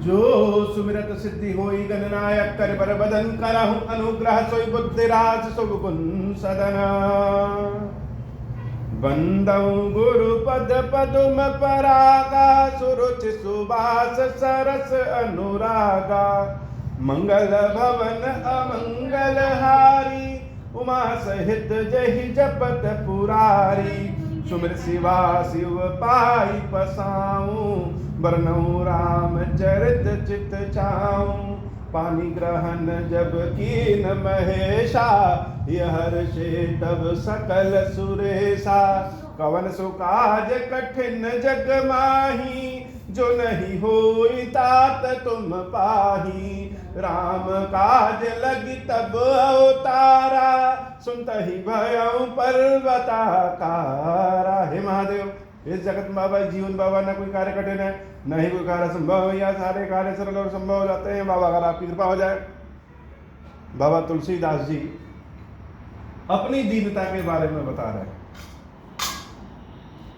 जो सुमिरत सिद्धि होई गणनायक कर बर बदन करहु अनुग्रह सोई बुद्धि राज सुगुण सदन बंदौ गुरु पद पदुम परागा सुरुचि सुबास सरस अनुरागा मंगल भवन अमंगल हारी उमा सहित जहि जपत पुरारी सुमिर शिवा शिव पाई पसाऊं बरनऊ राम चरित चित चाऊं पानी ग्रहण जब कीन महेशा यहर्षे तब सकल सुरेशा कवन सुकाज कठिन जग माही जो नहीं होई तात तुम पाही राम काज लगी तब अवतारा सुनत ही भयउ पर्वताकारा। हे महादेव, इस जगत में बाबा जीवन बाबा न कोई कार्य कठिन है, न ही कोई कार्य संभव है, या सारे कार्य सरल और संभव हो जाते हैं बाबा, अगर आपकी कृपा हो जाए। बाबा तुलसीदास जी अपनी दीनता के बारे में बता रहे हैं,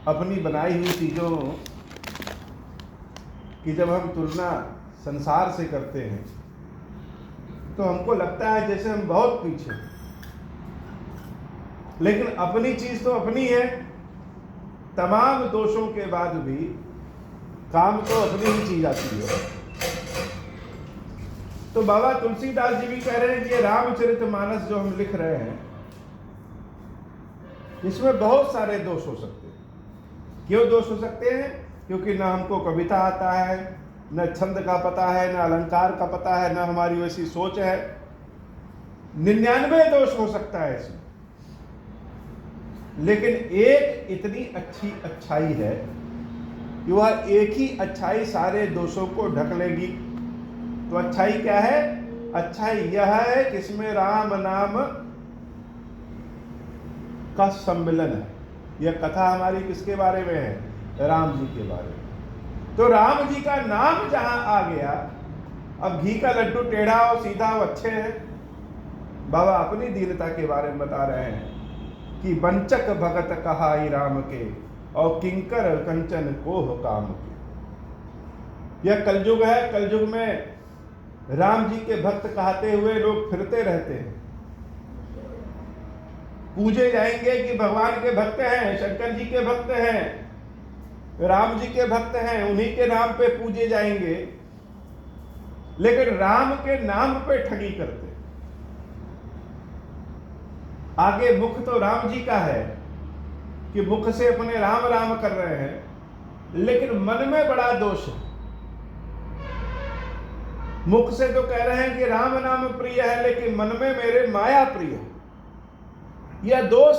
अपनी बनाई हुई चीजों की जब हम तुलना संसार से करते हैं तो हमको लगता है जैसे हम बहुत पीछे, लेकिन अपनी चीज तो अपनी है। तमाम दोषों के बाद भी काम तो अपनी ही चीज आती है। तो बाबा तुलसीदास जी भी कह रहे हैं कि ये रामचरितमानस जो हम लिख रहे हैं इसमें बहुत सारे दोष हो सकते हैं। क्यों दोष हो सकते हैं? क्योंकि न हमको कविता आता है, न छंद का पता है, न अलंकार का पता है, न हमारी वैसी सोच है। 99 दोष हो सकता है इसमें, लेकिन एक इतनी अच्छी अच्छाई है कि वह एक ही अच्छाई सारे दोषों को ढक लेगी। तो अच्छाई क्या है? अच्छाई यह है कि इसमें राम नाम का सम्मिलन है। यह कथा हमारी किसके बारे में है? राम जी के बारे में। तो राम जी का नाम जहां आ गया, अब घी का लड्डू टेढ़ा और सीधा वो अच्छे हैं। बाबा अपनी दीनता के बारे में बता रहे हैं कि वंचक भगत कहाई राम के और किंकर कंचन कोह काम के। यह कलयुग है। कलयुग में राम जी के भक्त कहते हुए लोग फिरते रहते हैं, पूजे जाएंगे कि भगवान के भक्त हैं, शंकर जी के भक्त हैं, राम जी के भक्त हैं, उन्हीं के नाम पे पूजे जाएंगे, लेकिन राम के नाम पे ठगी करते। आगे मुख तो राम जी का है कि मुख से अपने राम राम कर रहे हैं, लेकिन मन में बड़ा दोष है। मुख से तो कह रहे हैं कि राम नाम प्रिय है, लेकिन मन में मेरे माया प्रिय है। यह दोष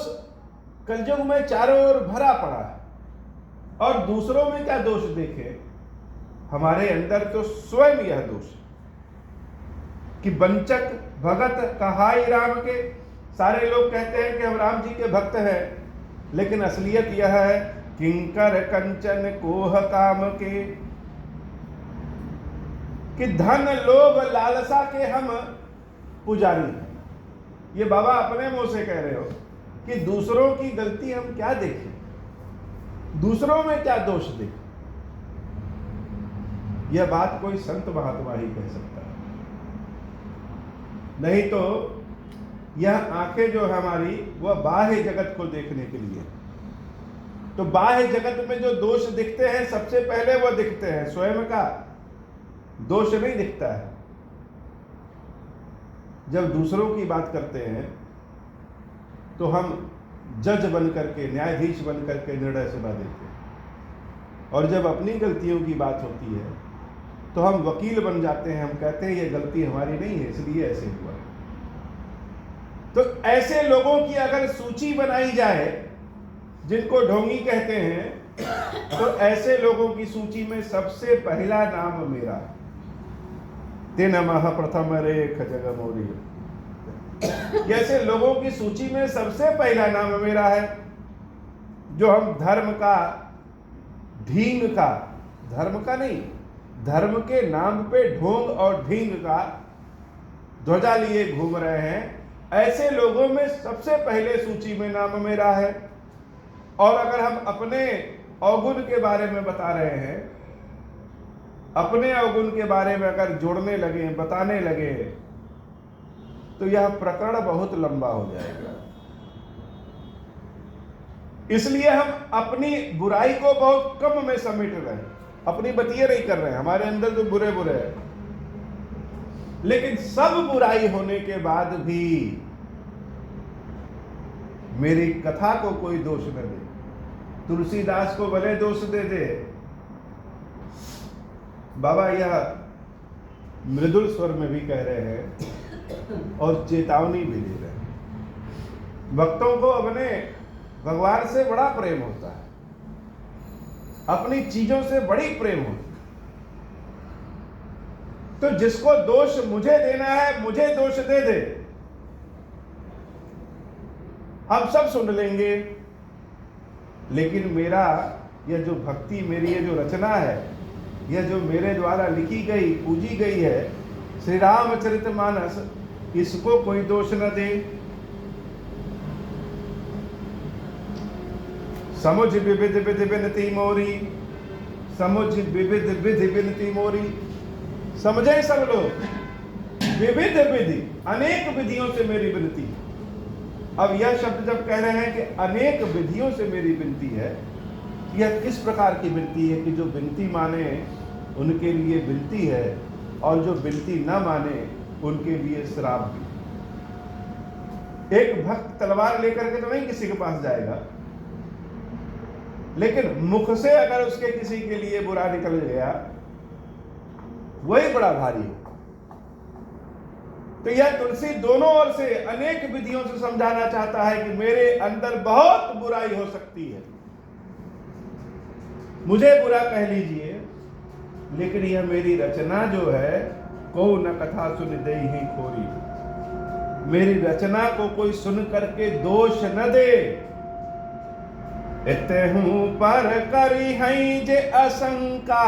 कलयुग में चारों ओर भरा पड़ा है। और दूसरों में क्या दोष देखे? हमारे अंदर तो स्वयं यह दोष है कि वंचक भगत कहाई राम के। सारे लोग कहते हैं कि हम राम जी के भक्त हैं, लेकिन असलियत यह है किंकर कंचन कोह काम के, कि धन लोभ लालसा के हम पुजारी हैं। ये बाबा अपने मुंह से कह रहे हो कि दूसरों की गलती हम क्या देखें, दूसरों में क्या दोष देखें। यह बात कोई संत महात्मा ही कह सकता है, नहीं तो यह आंखें जो हमारी वह बाह्य जगत को देखने के लिए। तो बाह्य जगत में जो दोष दिखते हैं सबसे पहले वह दिखते हैं, स्वयं का दोष नहीं दिखता है। जब दूसरों की बात करते हैं तो हम जज बन करके, न्यायाधीश बन करके निर्णय सुना देते हैं, और जब अपनी गलतियों की बात होती है तो हम वकील बन जाते हैं। हम कहते हैं ये गलती हमारी नहीं है, इसलिए ऐसे हुआ। तो ऐसे लोगों की अगर सूची बनाई जाए जिनको ढोंगी कहते हैं, तो ऐसे लोगों की सूची में सबसे पहला नाम मेरा है। तेन मह प्रथम रेख जग मोरी। ऐसे लोगों की सूची में सबसे पहला नाम मेरा है, जो हम धर्म का, ढींग का, धर्म का नहीं, धर्म के नाम पे ढोंग और ढींग का ध्वजा लिए घूम रहे हैं। ऐसे लोगों में सबसे पहले सूची में नाम मेरा है। और अगर हम अपने अवगुण के बारे में बता रहे हैं, अपने अवगुण के बारे में अगर जोड़ने लगे, बताने लगे, तो यह प्रकरण बहुत लंबा हो जाएगा। इसलिए हम अपनी बुराई को बहुत कम में समेट रहे हैं, अपनी बतिये नहीं कर रहे हैं। हमारे अंदर जो बुरे बुरे है, लेकिन सब बुराई होने के बाद भी मेरी कथा को कोई दोष न दे। तुलसीदास को भले दोष दे दे, बाबा यह मृदुल स्वर में भी कह रहे हैं और चेतावनी भी दे रहे हैं। भक्तों को अपने भगवान से बड़ा प्रेम होता है, अपनी चीजों से बड़ी प्रेम होती है। तो जिसको दोष मुझे देना है, मुझे दोष दे दे, हम सब सुन लेंगे। लेकिन मेरा यह जो भक्ति, मेरी ये जो रचना है, यह जो मेरे द्वारा लिखी गई, पूजी गई है, श्री रामचरितमानस, इसको कोई दोष न दे। समुझ विविध विधि विनती मोरी, समुझ विविध विधि विनती मोरी। समझे सब लोग, विविध विधि, अनेक विधियों से मेरी विनती। अब यह शब्द जब कह रहे हैं कि अनेक विधियों से मेरी विनती है, यह किस प्रकार की विनती है कि जो विनती माने उनके लिए विनती है, और जो विनती न माने उनके लिए श्राप भी। एक भक्त तलवार लेकर के तो नहीं किसी के पास जाएगा, लेकिन मुख से अगर उसके किसी के लिए बुरा निकल गया, वही बड़ा भारी है। तो यह तुलसी दोनों ओर से, अनेक विधियों से समझाना चाहता है कि मेरे अंदर बहुत बुराई हो सकती है, मुझे बुरा कह लीजिए, लेकिन यह मेरी रचना जो है, को न कथा सुन दे ही खोरी। मेरी रचना को कोई सुन करके दोष न दे। इतहूं पर करी हई जे असंका,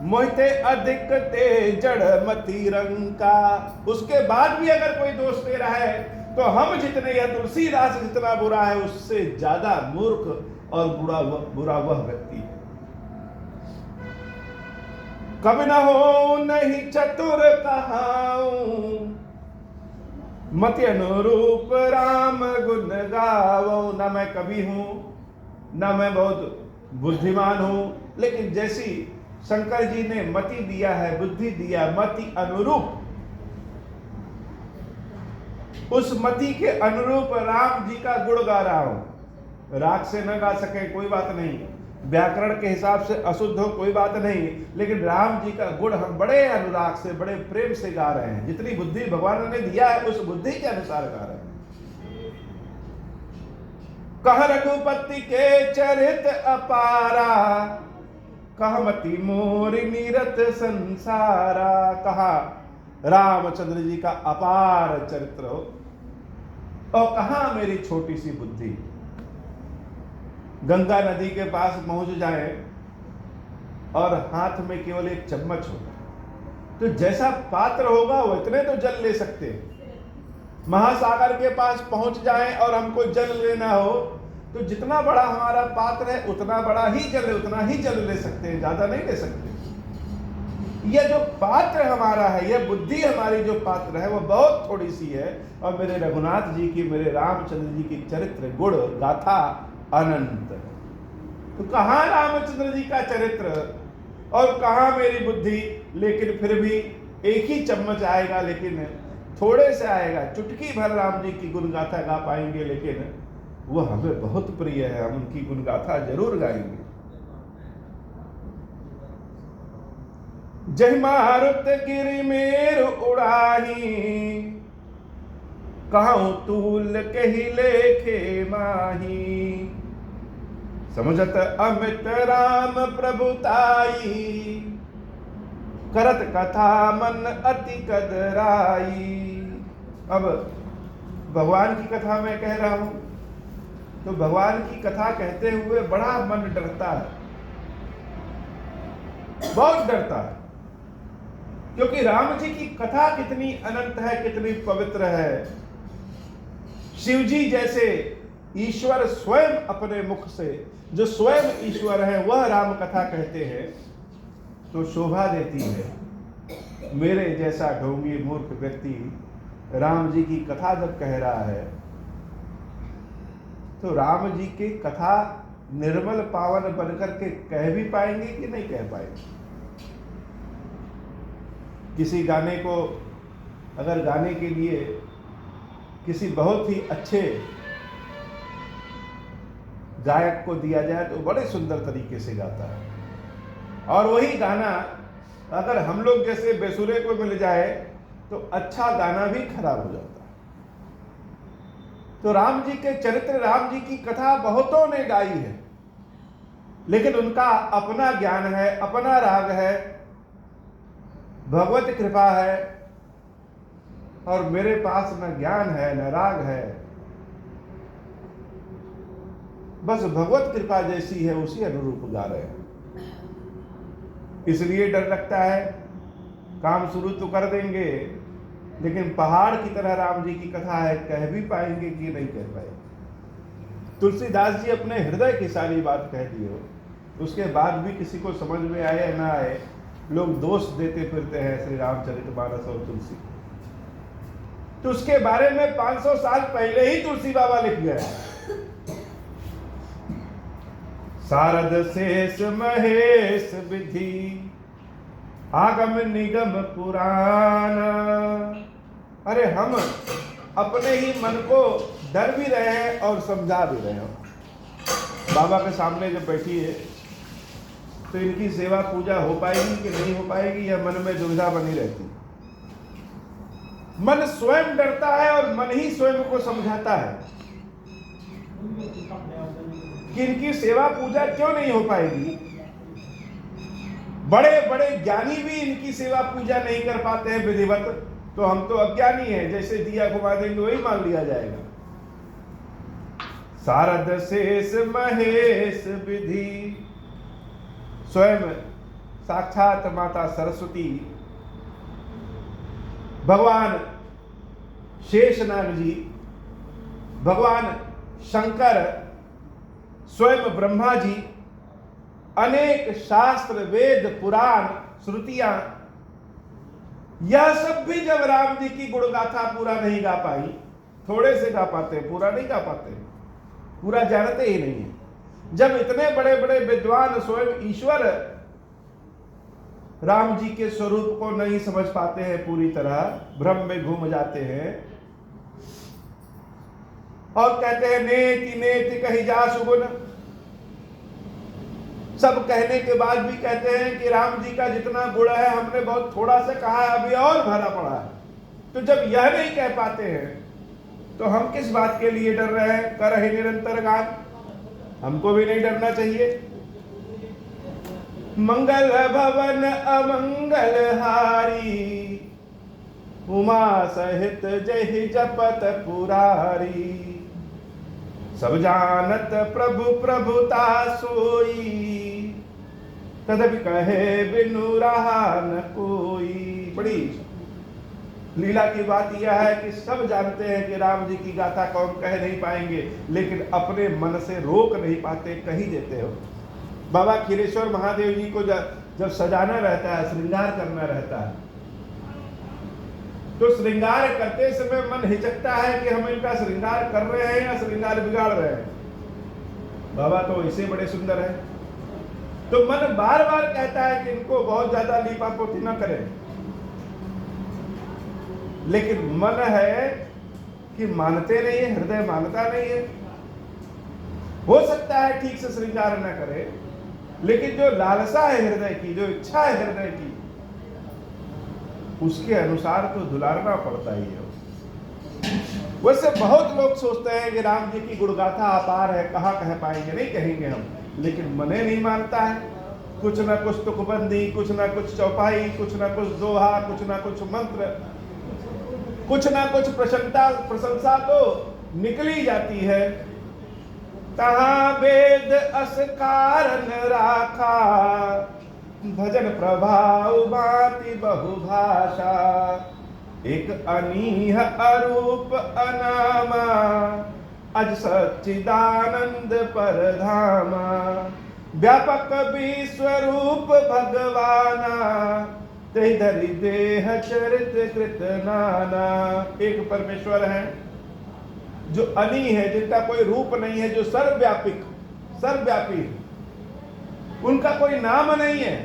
मोहिते अधिक ते जड़ मति रंका। उसके बाद भी अगर कोई दोष दे रहा है, तो हम जितने, या तुलसीदास जितना बुरा है, उससे ज्यादा मूर्ख और बुरा वह व्यक्ति है। कभी न हो नहीं चतुर कहाऊं, मति अनुरूप राम गुण गाऊं। न मैं कवि हूं, न मैं बहुत बुद्धिमान हूं, लेकिन जैसी शंकर जी ने मति दिया है, बुद्धि दिया, मति अनुरूप, उस मति के अनुरूप राम जी का गुण गा रहा हूं। राग से न गा सके कोई बात नहीं, व्याकरण के हिसाब से अशुद्ध हो कोई बात नहीं, लेकिन राम जी का गुण हम बड़े अनुराग से, बड़े प्रेम से गा रहे हैं। जितनी बुद्धि भगवान ने दिया है, उस बुद्धि के अनुसार गा रहे हैं। कह रघुपति के चरित अपारा, कह मति मोरी नीरत संसारा। कहा रामचंद्र जी का अपार चरित्र हो, और कहा मेरी छोटी सी बुद्धि। गंगा नदी के पास पहुंच जाए और हाथ में केवल एक चम्मच हो, तो जैसा पात्र होगा वो इतने तो जल ले सकते हैं। महासागर के पास पहुंच जाए और हमको जल लेना हो, तो जितना बड़ा हमारा पात्र है उतना बड़ा ही जल, उतना ही जल ले सकते हैं, ज्यादा नहीं ले सकते। यह जो पात्र हमारा है, यह बुद्धि हमारी जो पात्र है, वो बहुत थोड़ी सी है। और मेरे रघुनाथ जी की, मेरे रामचंद्र जी की चरित्र गुण गाथा अनंत। तो कहाँ रामचंद्र जी का चरित्र और कहाँ मेरी बुद्धि, लेकिन फिर भी एक ही चम्मच आएगा, लेकिन थोड़े से आएगा। चुटकी भर राम जी की गुण गाथा गा पाएंगे, लेकिन वो हमें बहुत प्रिय है, हम उनकी गुण गाथा जरूर गाएंगे। जय मारुत गिरि मेर उड़ाही, कहूं तूल कही लेखे माही। समझत अमित राम प्रभुताई, करत कथा मन अति कदराई। अब भगवान की कथा मैं कह रहा हूं, तो भगवान की कथा कहते हुए बड़ा मन डरता है, बहुत डरता है, क्योंकि राम जी की कथा कितनी अनंत है, कितनी पवित्र है। शिव जी जैसे ईश्वर स्वयं अपने मुख से, जो स्वयं ईश्वर है, वह राम कथा कहते हैं, तो शोभा देती है। मेरे जैसा ढोंगी मूर्ख व्यक्ति राम जी की कथा जब कह रहा है तो राम जी की कथा निर्मल पावन बनकर के कह भी पाएंगे कि नहीं कह पाएंगे। किसी गाने को अगर गाने के लिए किसी बहुत ही अच्छे गायक को दिया जाए तो बड़े सुंदर तरीके से गाता है, और वही गाना अगर हम लोग जैसे बेसुरे को मिल जाए तो अच्छा गाना भी खराब हो जाता है। तो राम जी के चरित्र, राम जी की कथा बहुतों ने गाई है, लेकिन उनका अपना ज्ञान है, अपना राग है, भगवत कृपा है, और मेरे पास न ज्ञान है न राग है, बस भगवत कृपा जैसी है उसी अनुरूप गा रहे हैं। इसलिए डर लगता है। काम शुरू तो कर देंगे, लेकिन पहाड़ की तरह राम जी की कथा है, कह भी पाएंगे कि नहीं कह पाएंगे। तुलसीदास जी अपने हृदय की सारी बात कह दी हो, उसके बाद भी किसी को समझ में आए या ना आए, लोग दोष देते फिरते हैं श्री रामचरितमानस और तुलसी। तो उसके बारे में 500 साल पहले ही तुलसी बाबा लिख गए। शारद शेष महेश विधि आगम निगम पुराण। अरे हम अपने ही मन को डर भी रहे हैं और समझा भी रहे हैं। बाबा के सामने जब बैठी है तो इनकी सेवा पूजा हो पाएगी कि नहीं हो पाएगी, या मन में दुविधा बनी रहती। मन स्वयं डरता है और मन ही स्वयं को समझाता है कि इनकी सेवा पूजा क्यों नहीं हो पाएगी। बड़े बड़े ज्ञानी भी इनकी सेवा पूजा नहीं कर पाते हैं विधिवत, तो हम तो अज्ञानी हैं, जैसे दिया घुमा देंगे वही मान लिया जाएगा। शारद शेष महेश विधि, स्वयं साक्षात माता सरस्वती, भगवान शेषनाग जी, भगवान शंकर, स्वयं ब्रह्मा जी, अनेक शास्त्र वेद पुराण श्रुतियां, यह सब भी जब राम जी की गुणगाथा पूरा नहीं गा पाई, थोड़े से गा पाते, पूरा नहीं गा पाते, पूरा जानते ही नहीं है। जब इतने बड़े बड़े विद्वान स्वयं ईश्वर राम जी के स्वरूप को नहीं समझ पाते हैं पूरी तरह, भ्रम में घूम जाते हैं और कहते हैं नेति नेति कही जा सुगुन। सब कहने के बाद भी कहते हैं कि राम जी का जितना गुण है हमने बहुत थोड़ा सा कहा है, अभी और भरा पड़ा है। तो जब यह नहीं कह पाते हैं तो हम किस बात के लिए डर रहे हैं। कर रहे निरंतर गान, हमको भी नहीं डरना चाहिए। मंगल भवन अमंगल हारी, उमा सहित जय जपत पुरारी। सब जानत प्रभु प्रभुता सोई, तदपि कहे बिनु रहा न कोई। बड़ी लीला की बात यह है कि सब जानते हैं कि राम जी की गाथा कौन कह नहीं पाएंगे, लेकिन अपने मन से रोक नहीं पाते, कह ही देते हो। बाबा खीरेश्वर महादेव जी को जब सजाना रहता है, श्रृंगार करना रहता है, तो श्रृंगार करते समय मन हिचकता है कि हम इनका श्रृंगार कर रहे हैं या श्रृंगार बिगाड़ रहे हैं। बाबा तो ऐसे बड़े सुंदर है, तो मन बार बार कहता है कि इनको बहुत ज्यादा लीपा पोती न करें, लेकिन मन है कि मानते नहीं है, हृदय मानता नहीं है। हो सकता है ठीक से श्रृंगार न करे, लेकिन जो लालसा है हृदय की, जो इच्छा है हृदय की, उसके अनुसार तो दुलारना पड़ता ही है। वैसे बहुत लोग सोचते हैं कि राम जी की गुणगाथा अपार है, कहाँ कह पाएंगे, नहीं कहेंगे हम, लेकिन मने नहीं मानता है। कुछ ना कुछ तुकबंदी, कुछ ना कुछ चौपाई, कुछ ना कुछ दोहा, कुछ ना कुछ मंत्र, कुछ ना कुछ प्रशंसा तो निकली जाती है। तहाँ वेद अस कारण राखा, भजन प्रभाव भांति बहुभाषा। एक अनीह अरूप अनामा, अज सच्चिदानंद परधामा। व्यापक विश्वरूप भगवाना, ते धरि देह चरित कृत नाना। एक परमेश्वर है जो अनी है, जिनका कोई रूप नहीं है, जो सर्वव्यापी है, उनका कोई नाम नहीं है।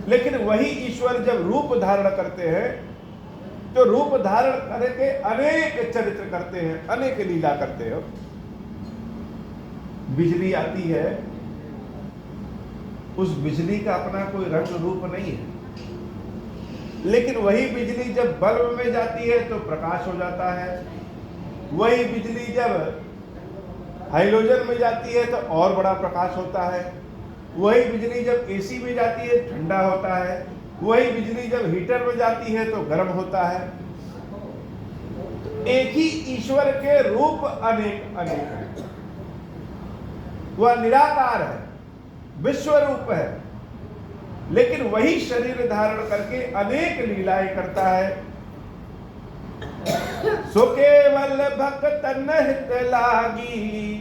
लेकिन वही ईश्वर जब रूप धारण करते हैं तो रूप धारण करके अनेक चरित्र करते हैं, अनेक लीला करते हैं। बिजली आती है, उस बिजली का अपना कोई रंग रूप नहीं है, लेकिन वही बिजली जब बल्ब में जाती है तो प्रकाश हो जाता है। वही बिजली जब हाइड्रोजन में जाती है तो और बड़ा प्रकाश होता है। वही बिजली जब एसी में जाती है ठंडा होता है। वही बिजली जब हीटर में जाती है तो गर्म होता है। तो एक ही ईश्वर के रूप अनेक अनेक हैं। वह निराकार है, विश्व रूप है, लेकिन वही शरीर धारण करके अनेक लीलाएं करता है। सो केवल भक्तन हित लागी,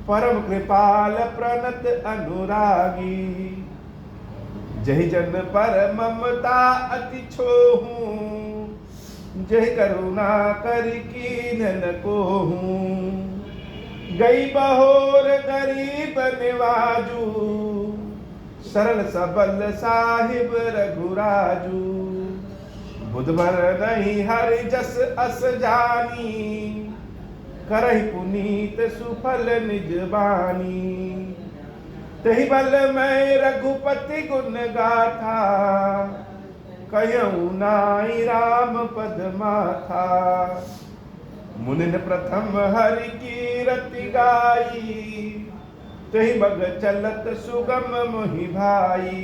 परम कृपाल प्रणत अनुरागी। जहि जन पर ममता अति छोहू, जहि करुणा कर कीन कोहू। गई बहोर गरीब निवाजू, सरल सबल साहिब रघुराजू। बुधबर नहीं हरि जस अस जानी, करहि पुनीत सुफल निज बानी। तहि बल मैं रघुपति गुण गाथा, कहूँ नाई राम पद माथा। मुनिन प्रथम हरि कीरति गाई, तहि बग चलत सुगम मोहि भाई।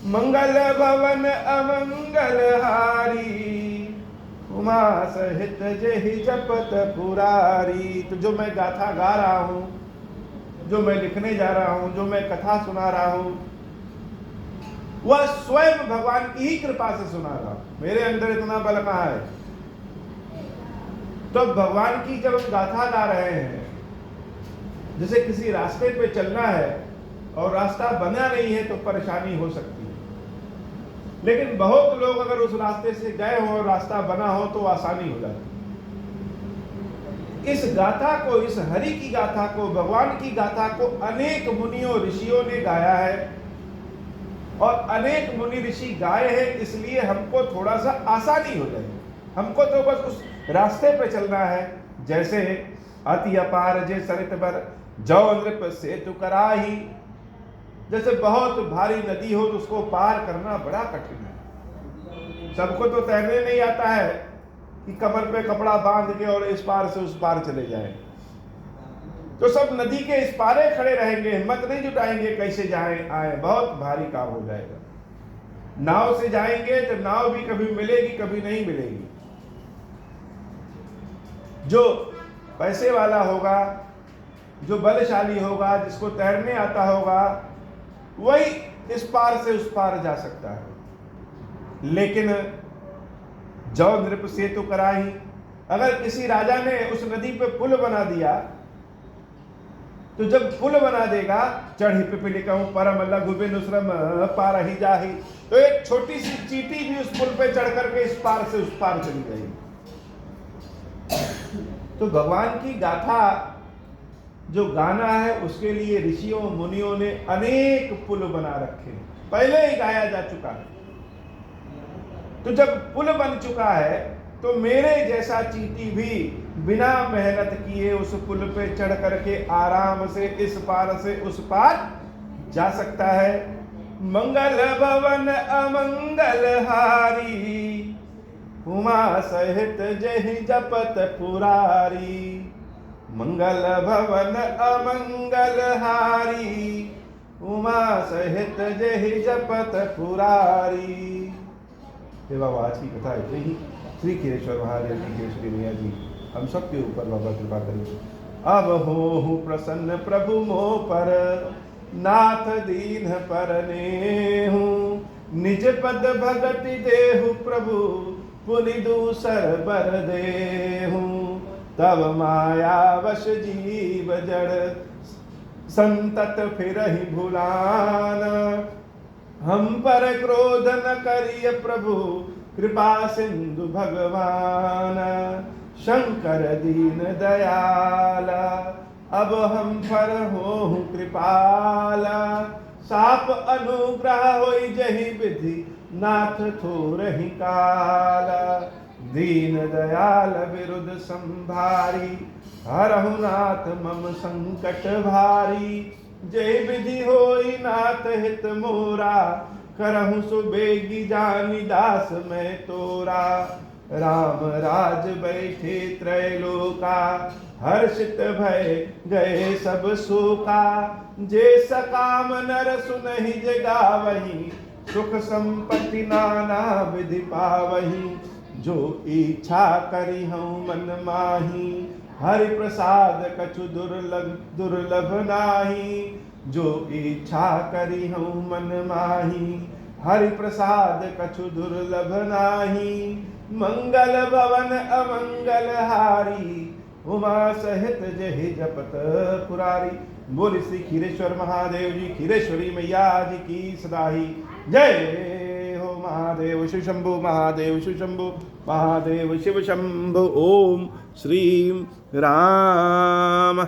मंगल भवन अमंगल हारी, उमा सहित जेहि जपत पुरारी। तो जो मैं गाथा गा रहा हूं, जो मैं लिखने जा रहा हूं, जो मैं कथा सुना रहा हूं, वह स्वयं भगवान की ही कृपा से सुना रहा हूं। मेरे अंदर इतना बल कहाँ है? तो भगवान की जब हम गाथा गा रहे हैं, जैसे किसी रास्ते पे चलना है और रास्ता बना नहीं है तो परेशानी हो सकती है, लेकिन बहुत लोग अगर उस रास्ते से गए हो और रास्ता बना हो तो आसानी हो जाती है। इस गाथा को, इस हरि की गाथा को, भगवान की गाथा को अनेक मुनियों ऋषियों ने गाया है, और अनेक मुनि ऋषि गाए हैं, इसलिए हमको थोड़ा सा आसानी हो जाए। हमको तो बस उस रास्ते पे चलना है। जैसे अति अपार जे सरित बर, जौ नृप सेतु कराही। जैसे बहुत भारी नदी हो तो उसको पार करना बड़ा कठिन है। सबको तो तैरने नहीं आता है कि कमर पे कपड़ा बांध के और इस पार से उस पार चले जाएं। तो सब नदी के इस पारे खड़े रहेंगे, हिम्मत नहीं जुटाएंगे कैसे जाएं आए, बहुत भारी काम हो जाएगा। नाव से जाएंगे तो नाव भी कभी मिलेगी कभी नहीं मिलेगी। जो पैसे वाला होगा, जो बलशाली होगा, जिसको तैरने आता होगा, वही इस पार से उस पार जा सकता है। लेकिन जौ नृप सेतु कराही, अगर किसी राजा ने उस नदी पे पुल बना दिया, तो जब पुल बना देगा, चढ़ी पिपलिकहूँ परम लघु बिनु श्रम पार ही जाही, तो एक छोटी सी चींटी भी उस पुल पे चढ़ करके इस पार से उस पार चली जाएगी। तो भगवान की गाथा जो गाना है, उसके लिए ऋषियों मुनियों ने अनेक पुल बना रखे, पहले ही गाया जा चुका है। तो जब पुल बन चुका है तो मेरे जैसा चींटी भी बिना मेहनत किए उस पुल पे चढ़ करके आराम से इस पार से उस पार जा सकता है। मंगल भवन अमंगल हारी, उमा सहित जहि जपत पुरारी। मंगल भवन अमंगल हारी, उमा सहित जहि जपत पुरारी। हे बाबा, आज की कथा इतनी ही। श्री खीरेश्वर महादेव की केशरी मैया जी हम सबके ऊपर बाबा कृपा करें। अब हो प्रसन्न प्रभु मोह पर, नाथ दीन पर नेहु। निज पद भगति देहु प्रभु, पुनि दूसर बर देहु। तब माया वश जीव जड़, संतत फिर ही भुलाना। हम पर क्रोध न करिय प्रभु, कृपा सिंधु भगवान। शंकर दीन दयाला, अब हम पर हो कृपाला। साप अनुग्रह होई जहि विधि, नाथ थोरहि काला। दीन दयाल विरुद्ध संभारी, हरहु नाथ मम संकट भारी। जय विधि होई नाथ हित मोरा, करहु सुबेगी जानी दास मैं तोरा। राम राज बैठे त्रैलोका, हर्षित भय गए सब शोका। जे सकाम नर सुनहि जगावहि, सुख संपत्ति नाना विधि पावहि। जो इच्छा करी हूँ मन माही, हरि प्रसाद कछु दुर्लभ नाही। जो इच्छा करी हूँ मन माही, हरि प्रसाद कछु दुर्लभ नाही। मंगल भवन अमंगल हारी, उमा सहित जहि जपत पुरारी। बोल श्री खीरेश्वर महादेव जी, खीरेश्वरी मैया जी की सदाही जय हो। महादेव शिव शंभु, महादेव शिव शंभु, महादेव शिव शंभु। ओम श्री राम।